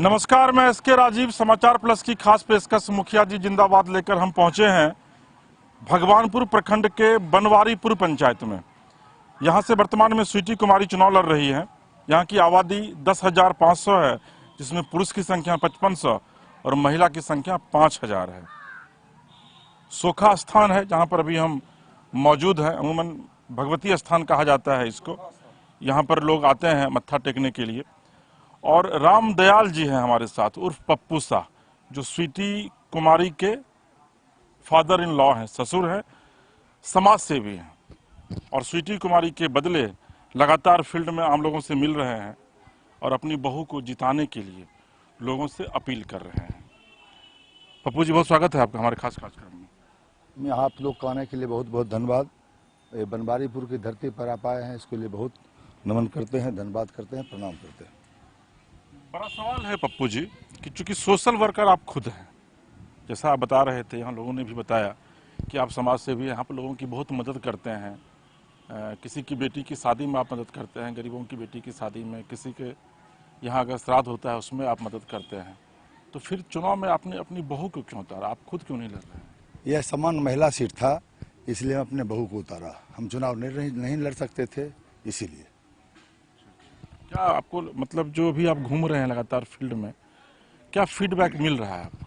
नमस्कार, मैं एसके राजीव समाचार प्लस की खास पेशकश मुखिया जी जिंदाबाद लेकर हम पहुंचे हैं भगवानपुर प्रखंड के बनवारीपुर पंचायत में। यहां से वर्तमान में स्वीटी कुमारी चुनाव लड़ रही हैं। यहां की आबादी 10,500 है, जिसमें पुरुष की संख्या 5500 और महिला की संख्या 5000 है। सोखा स्थान है जहां पर अभी हम मौजूद हैं। अमूमन भगवती स्थान कहा जाता है इसको। यहाँ पर लोग आते हैं मत्था टेकने के लिए। और राम दयाल जी हैं हमारे साथ, उर्फ पप्पू शाह, जो स्वीटी कुमारी के फादर इन लॉ हैं, ससुर हैं, समाज सेवी हैं और स्वीटी कुमारी के बदले लगातार फील्ड में आम लोगों से मिल रहे हैं और अपनी बहू को जिताने के लिए लोगों से अपील कर रहे हैं। पप्पू जी, बहुत स्वागत है आपका हमारे खास कार्यक्रम में। आप लोग को आने के लिए बहुत बहुत धन्यवाद। ये बनवारीपुर की धरती पर आप आए हैं, इसके लिए बहुत नमन करते हैं, धन्यवाद करते हैं, प्रणाम करते हैं। बड़ा सवाल है पप्पू जी कि चूंकि सोशल वर्कर आप खुद हैं, जैसा आप बता रहे थे, यहाँ लोगों ने भी बताया कि आप समाज से भी यहाँ पर लोगों की बहुत मदद करते हैं। किसी की बेटी की शादी में आप मदद करते हैं, गरीबों की बेटी की शादी में, किसी के यहाँ अगर श्राद्ध होता है उसमें आप मदद करते हैं। तो फिर चुनाव में आपने अपनी बहू को क्यों उतारा? आप खुद क्यों नहीं लड़ रहे हैं? यह समान महिला सीट था, इसलिए हम अपने बहू को उतारा। हम चुनाव नहीं लड़ सकते थे, इसीलिए। क्या आपको मतलब जो भी आप घूम रहे हैं लगातार फील्ड में, क्या फीडबैक मिल रहा है आपको?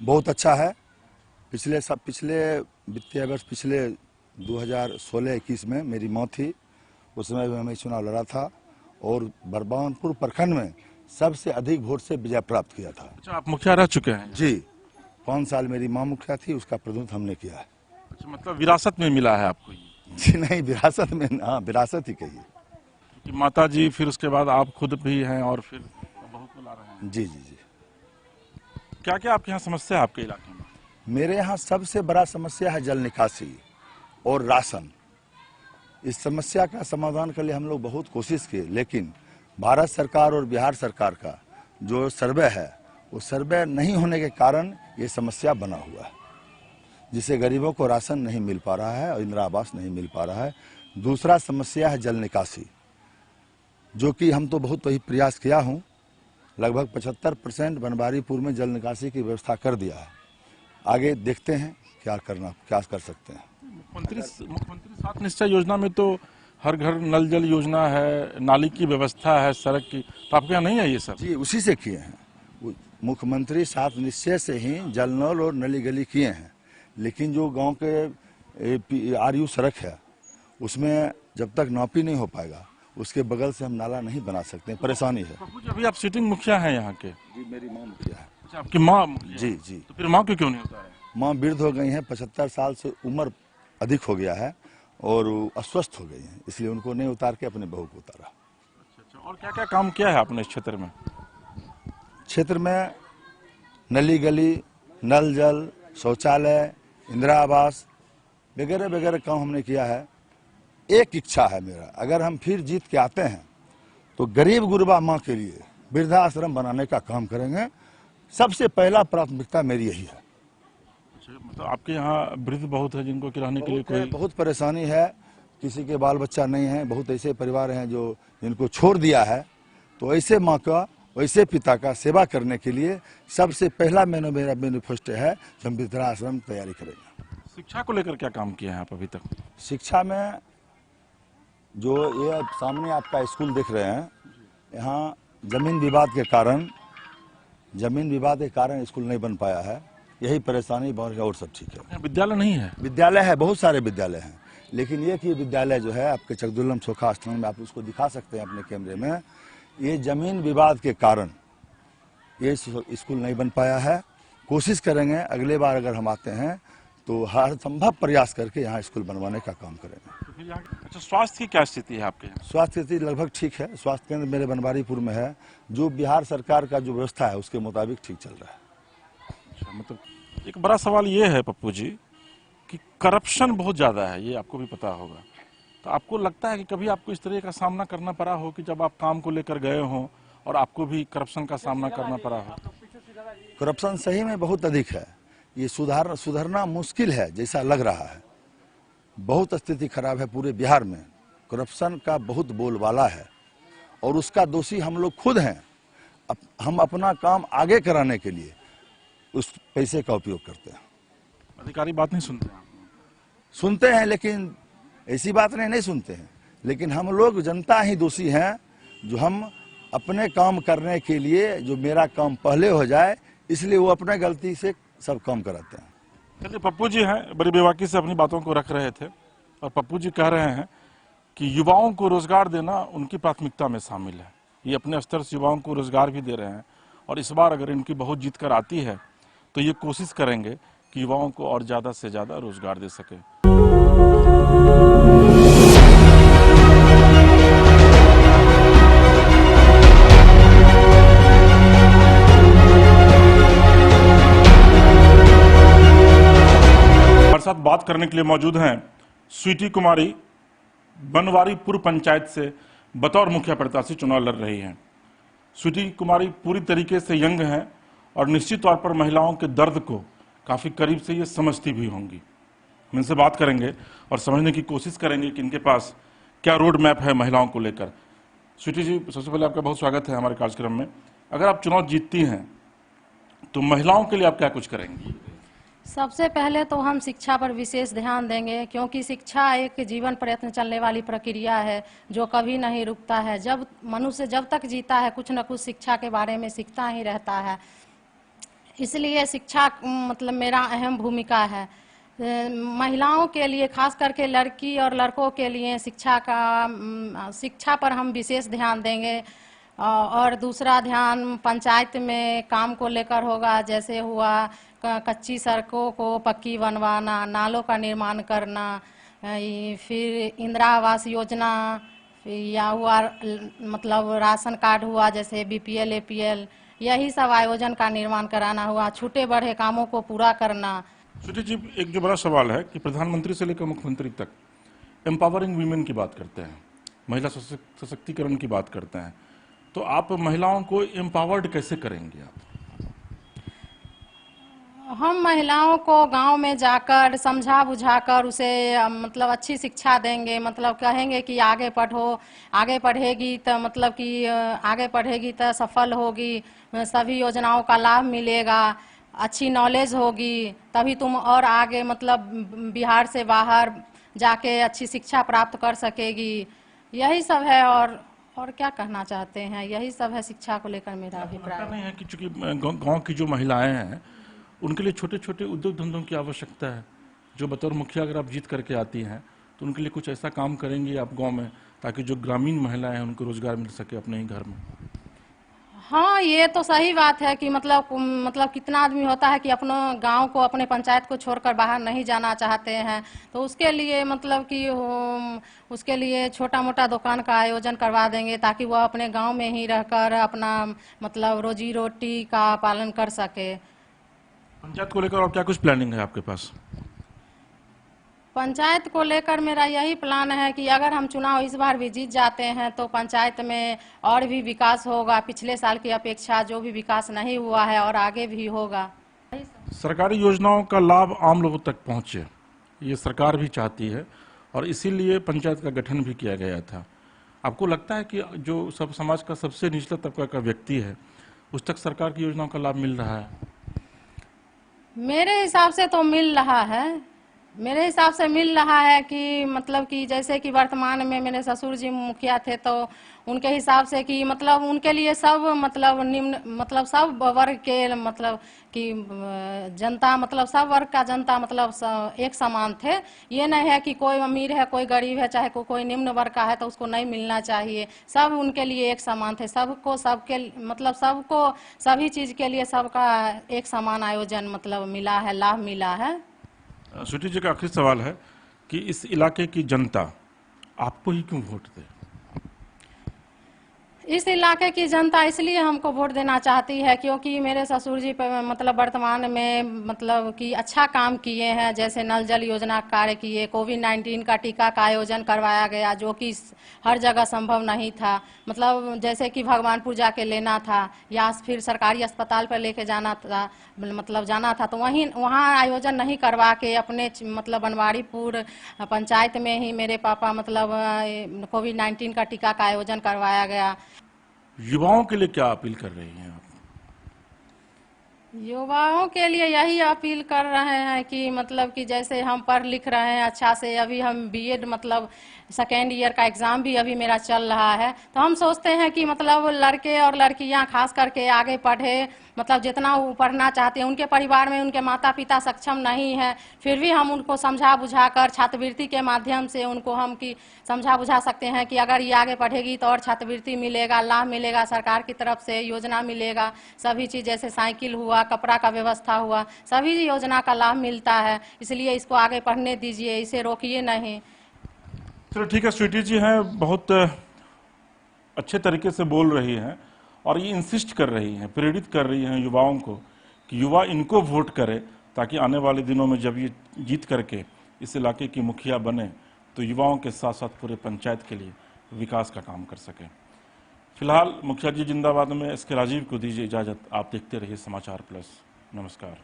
बहुत अच्छा है। पिछले वित्तीय वर्ष, पिछले 2016-21 में मेरी माँ थी, उस समय भी मैं चुनाव लड़ा था और बरबानपुर प्रखंड में सबसे अधिक वोट से विजय प्राप्त किया था। अच्छा, आप मुखिया रह चुके हैं? जी, 5 साल मेरी माँ मुखिया थी, उसका प्रतिनिधित्व हमने किया है। अच्छा, मतलब विरासत में मिला है आपको? जी नहीं, विरासत में, हाँ विरासत ही कहिए कि माता जी, फिर उसके बाद आप खुद भी हैं और फिर बहू को ला रहे हैं। जी जी जी। क्या क्या आपके यहाँ समस्या है आपके इलाके में? मेरे यहाँ सबसे बड़ा समस्या है जल निकासी और राशन। इस समस्या का समाधान के लिए हम लोग बहुत कोशिश किए, लेकिन भारत सरकार और बिहार सरकार का जो सर्वे है, वो सर्वे नहीं होने के कारण ये समस्या बना हुआ है, जिससे गरीबों को राशन नहीं मिल पा रहा है और इंदिरा आवास नहीं मिल पा रहा है। दूसरा समस्या है जल निकासी, जो कि हम तो बहुत वही प्रयास किया हूँ। लगभग 75% बनवारीपुर में जल निकासी की व्यवस्था कर दिया है। आगे देखते हैं क्या कर सकते हैं। मुख्यमंत्री 7 निश्चय योजना में तो हर घर नल जल योजना है, नाली की व्यवस्था है, सड़क की, तो आपके यहाँ नहीं है ये सब? जी, उसी से किए हैं। मुख्यमंत्री 7 निश्चय से ही जल नल और नली गली किए हैं, लेकिन जो गांव के आरयू सड़क है, उसमें जब तक नापी नहीं हो पाएगा, उसके बगल से हम नाला नहीं बना सकते, परेशानी है। अभी आप सिटिंग मुखिया हैं यहाँ के? जी, मेरी माँ मुखिया है। अच्छा, आपकी माँ मुखिया? जी जी। तो फिर माँ क्यों नहीं होता है? माँ वृद्ध हो गई हैं, 75 साल से उम्र अधिक हो गया है और अस्वस्थ हो गई हैं, इसलिए उनको नहीं उतार के अपने बहू को उतारा। अच्छा, और क्या क्या काम किया है आपने इस क्षेत्र में? क्षेत्र में नली गली, नल जल, शौचालय, इंदिरा आवास वगैरह वगैरह काम हमने किया है। एक इच्छा है मेरा, अगर हम फिर जीत के आते हैं तो गरीब गुरबा माँ के लिए वृद्धाश्रम बनाने का काम करेंगे। सबसे पहला प्राथमिकता मेरी यही है। अच्छा, मतलब आपके यहाँ वृद्ध बहुत है जिनको रहने के लिए कोई बहुत परेशानी है, किसी के बाल बच्चा नहीं है, बहुत ऐसे परिवार हैं जो जिनको छोड़ दिया है। तो ऐसे माँ का, वैसे पिता का सेवा करने के लिए सबसे पहला मेरा मैनिफेस्टो है कि हम वृद्धाश्रम तैयारी करेंगे। शिक्षा को लेकर क्या काम किया है आप अभी तक? शिक्षा में जो ये सामने आपका स्कूल देख रहे हैं, यहाँ जमीन विवाद के कारण स्कूल नहीं बन पाया है, यही परेशानी, और सब ठीक है। विद्यालय नहीं है? विद्यालय है, बहुत सारे विद्यालय हैं, लेकिन एक ही विद्यालय जो है आपके चकदुल्लम सोखा स्थान में, आप उसको दिखा सकते हैं अपने कैमरे में। ये जमीन विवाद के कारण ये स्कूल नहीं बन पाया है। कोशिश करेंगे अगले बार अगर हम आते हैं तो हर संभव प्रयास करके यहाँ स्कूल बनवाने का काम करेंगे। तो फिर यहाँ अच्छा, स्वास्थ्य की क्या स्थिति है आपके यहाँ? स्वास्थ्य स्थिति लगभग ठीक है। स्वास्थ्य केंद्र मेरे बनवारीपुर में है, जो बिहार सरकार का जो व्यवस्था है उसके मुताबिक ठीक चल रहा है। अच्छा, मतलब एक बड़ा सवाल ये है पप्पू जी कि करप्शन बहुत ज़्यादा है, ये आपको भी पता होगा। तो आपको लगता है कि कभी आपको इस तरह का सामना करना पड़ा हो कि जब आप काम को लेकर गए हों और आपको भी करप्शन का सामना करना पड़ा हो? करप्शन सही में बहुत अधिक है, ये सुधरना मुश्किल है जैसा लग रहा है। बहुत स्थिति खराब है पूरे बिहार में, करप्शन का बहुत बोलबाला है और उसका दोषी हम लोग खुद हैं। हम अपना काम आगे कराने के लिए उस पैसे का उपयोग करते हैं। अधिकारी बात नहीं सुनते हैं? सुनते हैं, लेकिन ऐसी बात नहीं सुनते हैं। लेकिन हम लोग जनता ही दोषी हैं, जो हम अपने काम करने के लिए, जो मेरा काम पहले हो जाए इसलिए वो अपने गलती से सब काम कराते हैं। चलिए, पप्पू जी हैं, बड़ी बेबाकी से अपनी बातों को रख रहे थे और पप्पू जी कह रहे हैं कि युवाओं को रोजगार देना उनकी प्राथमिकता में शामिल है। ये अपने स्तर से युवाओं को रोजगार भी दे रहे हैं और इस बार अगर इनकी बहुत जीत कर आती है तो ये कोशिश करेंगे कि युवाओं को और ज़्यादा से ज़्यादा रोजगार दे सके। हमारे साथ बात करने के लिए मौजूद हैं स्वीटी कुमारी, बनवारी पूर्व पंचायत से बतौर मुखिया प्रत्याशी चुनाव लड़ रही हैं। स्वीटी कुमारी पूरी तरीके से यंग हैं और निश्चित तौर पर महिलाओं के दर्द को काफ़ी करीब से ये समझती भी होंगी। हम इनसे बात करेंगे और समझने की कोशिश करेंगे कि इनके पास क्या रोड मैप है महिलाओं को लेकर। स्वीटी जी, सबसे पहले आपका बहुत स्वागत है हमारे कार्यक्रम में। अगर आप चुनाव जीतती हैं तो महिलाओं के लिए आप क्या कुछ करेंगी? सबसे पहले तो हम शिक्षा पर विशेष ध्यान देंगे, क्योंकि शिक्षा एक जीवन प्रयत्न चलने वाली प्रक्रिया है जो कभी नहीं रुकता है। जब मनुष्य जब तक जीता है कुछ न कुछ शिक्षा के बारे में सीखता ही रहता है, इसलिए शिक्षा मतलब मेरा अहम भूमिका है। महिलाओं के लिए, खास करके लड़की और लड़कों के लिए शिक्षा पर हम विशेष ध्यान देंगे। और दूसरा ध्यान पंचायत में काम को लेकर होगा, जैसे हुआ कच्ची सड़कों को पक्की बनवाना, नालों का निर्माण करना, फिर इंदिरा आवास योजना या हुआ मतलब राशन कार्ड हुआ, जैसे बीपीएल एपीएल, यही सब आयोजन का निर्माण कराना हुआ, छूटे बढ़े कामों को पूरा करना। स्वीटी जी, एक जो बड़ा सवाल है कि प्रधानमंत्री से लेकर मुख्यमंत्री तक एम्पावरिंग वीमेन की बात करते हैं, महिला सशक्तिकरण की बात करते हैं, तो आप महिलाओं को एम्पावर्ड कैसे करेंगे? आप हम महिलाओं को गांव में जाकर समझा बुझाकर उसे मतलब अच्छी शिक्षा देंगे, मतलब कहेंगे कि आगे पढ़ो, आगे पढ़ेगी तो मतलब कि आगे पढ़ेगी तो सफल होगी, सभी योजनाओं का लाभ मिलेगा, अच्छी नॉलेज होगी, तभी तुम और आगे मतलब बिहार से बाहर जाके अच्छी शिक्षा प्राप्त कर सकेगी। यही सब है। और क्या कहना चाहते हैं, यही सब है शिक्षा को लेकर मेरा अभिप्राय। नहीं है कि चूंकि गांव की जो महिलाएं हैं उनके लिए छोटे छोटे उद्योग धंधों की आवश्यकता है, जो बतौर मुखिया अगर आप जीत करके आती हैं तो उनके लिए कुछ ऐसा काम करेंगे आप गांव में, ताकि जो ग्रामीण महिलाएं हैं उनको रोजगार मिल सके अपने ही घर में? हाँ, ये तो सही बात है कि मतलब कितना आदमी होता है कि अपने गांव को, अपने पंचायत को छोड़कर बाहर नहीं जाना चाहते हैं, तो उसके लिए मतलब कि उसके लिए छोटा मोटा दुकान का आयोजन करवा देंगे, ताकि वह अपने गांव में ही रहकर अपना मतलब रोजी रोटी का पालन कर सके। पंचायत को लेकर और क्या कुछ प्लानिंग है आपके पास? पंचायत को लेकर मेरा यही प्लान है कि अगर हम चुनाव इस बार भी जीत जाते हैं तो पंचायत में और भी विकास होगा, पिछले साल की अपेक्षा जो भी विकास नहीं हुआ है और आगे भी होगा। सरकारी योजनाओं का लाभ आम लोगों तक पहुंचे, ये सरकार भी चाहती है और इसीलिए पंचायत का गठन भी किया गया था। आपको लगता है कि जो सब समाज का सबसे निचला तबका का व्यक्ति है उस तक सरकार की योजनाओं का लाभ मिल रहा है? मेरे हिसाब से तो मिल रहा है। मेरे हिसाब से मिल रहा है कि मतलब कि जैसे कि वर्तमान में मेरे ससुर जी मुखिया थे, तो उनके हिसाब से कि मतलब उनके लिए सब मतलब निम्न मतलब सब वर्ग के मतलब कि जनता, मतलब सब वर्ग का जनता मतलब एक समान थे। ये नहीं है कि कोई अमीर है कोई गरीब है, चाहे कोई निम्न वर्ग का है तो उसको नहीं मिलना चाहिए। सब उनके लिए एक समान थे, सबको सबके मतलब सबको सभी चीज़ के लिए सबका एक समान आयोजन मतलब मिला है, लाभ मिला है। स्वीटी जी का आखिरी सवाल है कि इस इलाके की जनता आपको ही क्यों वोट दे? इस इलाके की जनता इसलिए हमको वोट देना चाहती है क्योंकि मेरे ससुर जी मतलब वर्तमान में मतलब कि अच्छा काम किए हैं, जैसे नल जल योजना कार्य किए, कोविड-19 का टीका का आयोजन करवाया गया जो कि हर जगह संभव नहीं था। मतलब जैसे कि भगवानपुर जाके लेना था या फिर सरकारी अस्पताल पर लेके जाना था, मतलब जाना था तो वहाँ आयोजन नहीं करवा के अपने मतलब बनवारीपुर पंचायत में ही मेरे पापा मतलब कोविड-19 का टीका का आयोजन करवाया गया। युवाओं के लिए क्या अपील कर रही हैं आप? युवाओं के लिए यही अपील कर रहे हैं कि मतलब कि जैसे हम पढ़ लिख रहे हैं अच्छा से, अभी हम बीएड मतलब सेकेंड ईयर का एग्ज़ाम भी अभी मेरा चल रहा है, तो हम सोचते हैं कि मतलब लड़के और लड़कियां खास करके आगे पढ़े, मतलब जितना वो पढ़ना चाहते हैं। उनके परिवार में उनके माता पिता सक्षम नहीं है, फिर भी हम उनको समझा बुझा कर छात्रवृत्ति के माध्यम से उनको हम कि समझा बुझा सकते हैं कि अगर ये आगे पढ़ेगी तो और छात्रवृत्ति मिलेगा, लाभ मिलेगा, सरकार की तरफ से योजना मिलेगा, सभी चीज़ जैसे साइकिल हुआ, कपड़ा का व्यवस्था हुआ, सभी योजना का लाभ मिलता है। इसलिए इसको आगे पढ़ने दीजिए, इसे रोकिए नहीं। चलो ठीक है, स्वीटी जी हैं, बहुत अच्छे तरीके से बोल रही हैं और ये इंसिस्ट कर रही हैं, प्रेरित कर रही हैं युवाओं को कि युवा इनको वोट करे, ताकि आने वाले दिनों में जब ये जीत करके इस इलाके की मुखिया बने तो युवाओं के साथ साथ पूरे पंचायत के लिए विकास का काम कर सके। फिलहाल मुखिया जी जिंदाबाद में एसके राजीव को दीजिए इजाजत। आप देखते रहिए समाचार प्लस। नमस्कार।